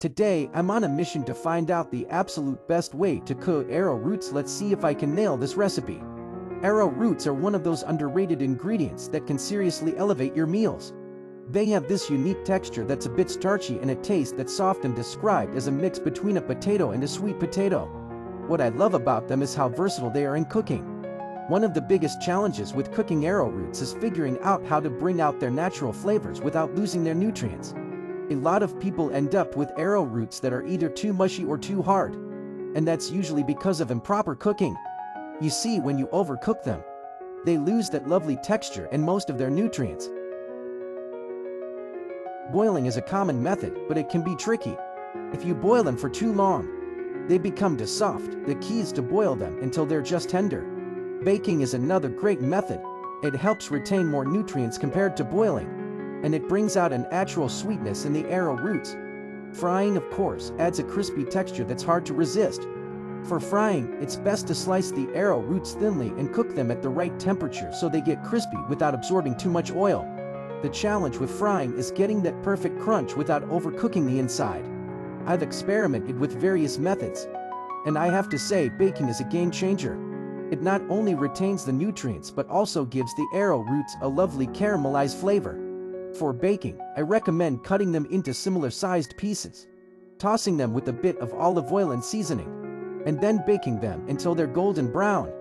Today, I'm on a mission to find out the absolute best way to cook arrowroots. Let's see if I can nail this recipe. Arrowroots are one of those underrated ingredients that can seriously elevate your meals. They have this unique texture that's a bit starchy and a taste that's often described as a mix between a potato and a sweet potato. What I love about them is how versatile they are in cooking. One of the biggest challenges with cooking arrowroots is figuring out how to bring out their natural flavors without losing their nutrients. A lot of people end up with arrowroots that are either too mushy or too hard, and that's usually because of improper cooking. You see, when you overcook them, they lose that lovely texture and most of their nutrients. Boiling is a common method, but it can be tricky. If you boil them for too long, they become too soft. The key is to boil them until they're just tender. Baking is another great method. It helps retain more nutrients compared to boiling, and it brings out a natural sweetness in the arrowroots. Frying, of course, adds a crispy texture that's hard to resist. For frying, it's best to slice the arrowroots thinly and cook them at the right temperature so they get crispy without absorbing too much oil. The challenge with frying is getting that perfect crunch without overcooking the inside. I've experimented with various methods, and I have to say, baking is a game changer. It not only retains the nutrients but also gives the arrowroots a lovely caramelized flavor. For baking, I recommend cutting them into similar-sized pieces, tossing them with a bit of olive oil and seasoning, and then baking them until they're golden brown.